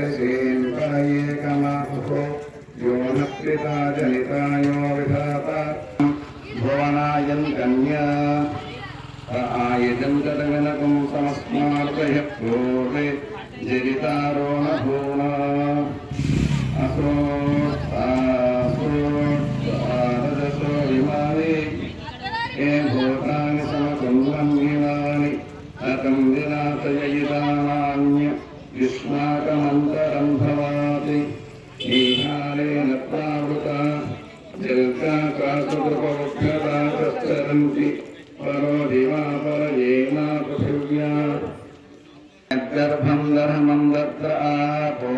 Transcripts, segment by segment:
ऋषीन्परयेकमाहुः यो न प्रिता जनितायो विधाता भुवनायन् कन्या आयजं जगनकं समस्मार्तयः पूर्वे जरितारो न भूना असोरजसो विमाने ये भूतानि समकुर्वन्निवानि अतं विनाशयितानान्य युष्माकमन्तरं भवाति ईहालेन प्रावृता जल्काकाशकृपवक्षता तश्चरन्ति परो दिवा परयेना पृथिव्या गर्भं दर्मं दत्र आपो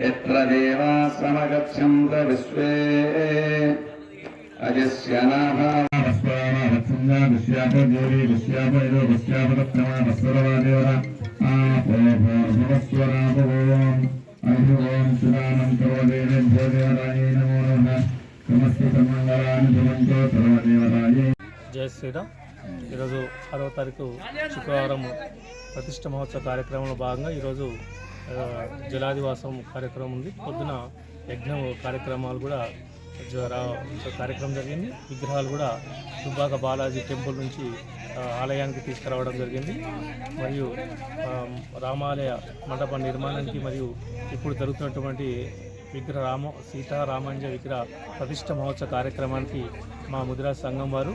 यत्र देवाः समगच्छन्त विश्वे अजस्य नाभावस्वामवत्संज्ञा विश्यापो ज्योति विश्यापो इदो विश्यापदत्रमा वस्वरवादेवः आपो भूर्भुवस्वरापवोम् अभिवोम् सुदानन्तो देवेभ्यो देवतायै नमो नमः समस्त सन्मङ्गलानि भवन्तो सर्वदेवतायै। జై శ్రీరామ్. ఈరోజు 6వ తారీఖు శుక్రవారం ప్రతిష్ఠ మహోత్సవ కార్యక్రమంలో భాగంగా ఈరోజు జలాదివాసం కార్యక్రమం ఉంది. పొద్దున యజ్ఞం కార్యక్రమాలు కూడా కార్యక్రమం జరిగింది. విగ్రహాలు కూడా దుబ్బాక బాలాజీ టెంపుల్ నుంచి ఆలయానికి తీసుకురావడం జరిగింది. మరియు రామాలయ మండప నిర్మాణానికి మరియు ఇప్పుడు జరుగుతున్నటువంటి సీతారామంజ విగ్రహ ప్రతిష్ఠ మహోత్సవ కార్యక్రమానికి మా ముదిరాజ్ సంఘం వారు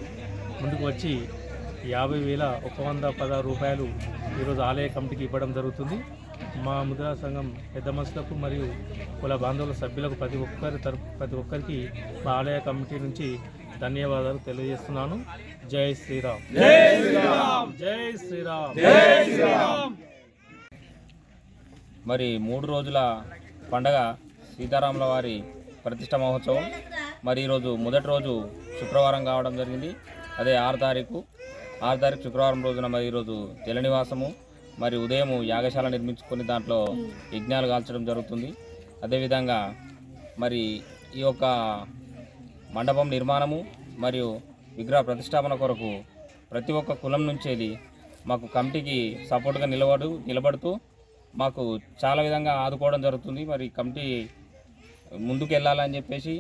ముందుకు వచ్చి 50,116 రూపాయలు ఈరోజు ఆలయ కమిటీకి ఇవ్వడం జరుగుతుంది. మా ముద్రా సంఘం పెద్ద మనుషులకు మరియు కుల బాంధవుల సభ్యులకు ప్రతి ఒక్కరికి మా ఆలయ కమిటీ నుంచి ధన్యవాదాలు తెలియజేస్తున్నాను. జై శ్రీరామ్. జై శ్రీరామ్. జై శ్రీరామ్. జై శ్రీరామ్. మరి 3 రోజుల పండగ సీతారాముల వారి ప్రతిష్ఠ మహోత్సవం మరి ఈరోజు మొదటి రోజు శుక్రవారం కావడం జరిగింది. అదే 6 తారీఖు శుక్రవారం రోజున మరి ఈరోజు జలనివాసము మరి ఉదయం యాగశాల నిర్మించుకొని దాంట్లో యజ్ఞాలు కాల్చడం జరుగుతుంది. అదేవిధంగా మరి ఈ యొక్క మండపం నిర్మాణము మరియు విగ్రహ ప్రతిష్టాపన కొరకు ప్రతి ఒక్క కులం నుంచేది మాకు కమిటీకి సపోర్ట్గా నిలబడుతూ మాకు చాలా విధంగా ఆదుకోవడం జరుగుతుంది. మరి కమిటీ ముందుకు వెళ్ళాలని చెప్పేసి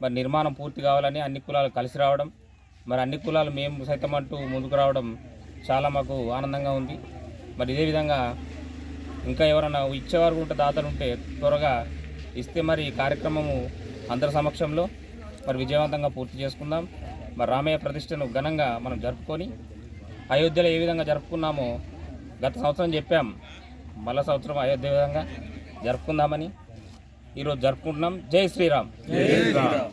మరి నిర్మాణం పూర్తి కావాలని అన్ని కులాలు కలిసి రావడం, మరి అన్ని కులాలు మేము సైతం అంటూ ముందుకు రావడం చాలా మాకు ఆనందంగా ఉంది. మరి ఇదే విధంగా ఇంకా ఎవరైనా ఇచ్చేవారు ఉంటే దాతలు ఉంటే త్వరగా ఇస్తే మరి కార్యక్రమము అందరి సమక్షంలో మరి విజయవంతంగా పూర్తి చేసుకుందాం. మరి రామయ్య ప్రతిష్టను ఘనంగా మనం జరుపుకొని అయోధ్యలో ఏ విధంగా జరుపుకున్నామో గత సంవత్సరం చెప్పాం, మళ్ళా సంవత్సరం అయోధ్య విధంగా జరుపుకుందామని ఈరోజు జరుపుకుంటున్నాం. జై శ్రీరామ్. జై శ్రీరామ్.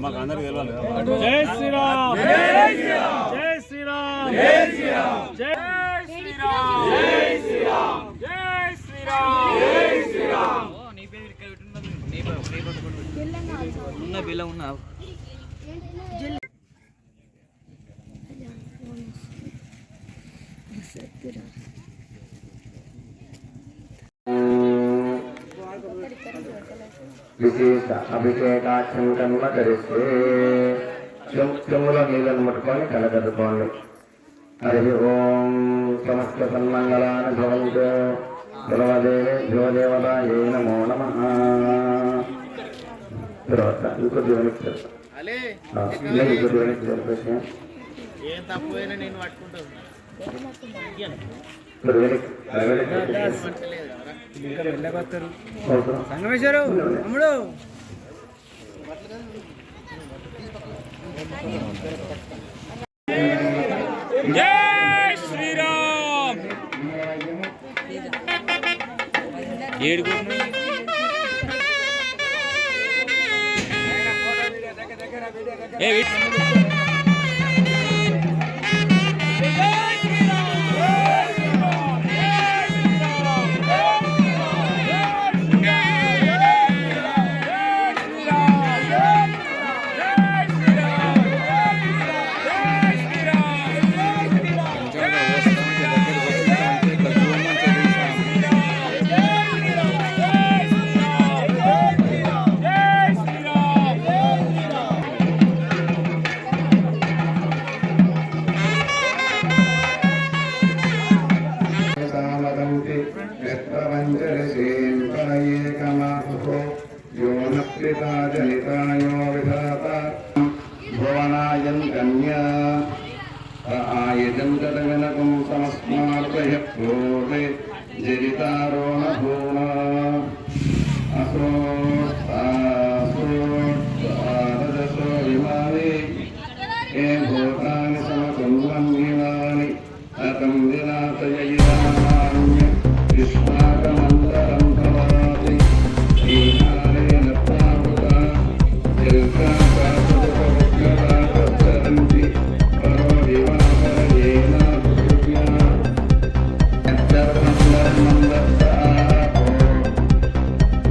మాకు అందరికి తెలవాలి. జై శ్రీరామ్. జై శ్రీరామ్. జై శ్రీరామ్. జై శ్రీరామ్. జై శ్రీరామ్. జై శ్రీరామ్. జై శ్రీరామ్. జై శ్రీరామ్. నీ పేరు ఇక్కడ ఉన్న బిల్ల ఉన్నా విశేష అభిషేకాఖ్యం కర్మ కరిస్తే చెంబులో నీళ్ళను ముట్టుకొని కలగదుకోండి. హరి ఓం సమస్త సన్మంగళాని భవంతు. సర్వదేవేభ్యో దేవతాయే నమో నమః. తర్వాత ఇంకొద్ది వెనక్కి జరిపేసి ఏం తక్కువైనా నేను పట్టుకుంటాను. సంగమేశ్వరు అమ్ముడు జై శ్రీరామ్. ఏడుగు पूर्वे जरितारोहणपूर्णा असोत्सासोत्सारजसो विमाने हे भूतानि समकुर्वन्निमानि अतं विनाशयिरामान्य युष्माकमन्तरं भवाति ईशानेन प्राहुता जल्काकाशुपवक्रताकस्तरन्ति परो विवाहयेन पृथिव्या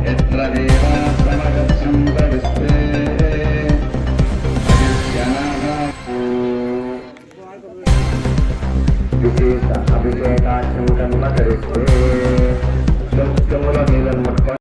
यत्र देवाः समगच्छन्त विश्वे विशेष अभिषेकाख्यं कर्म करिष्ये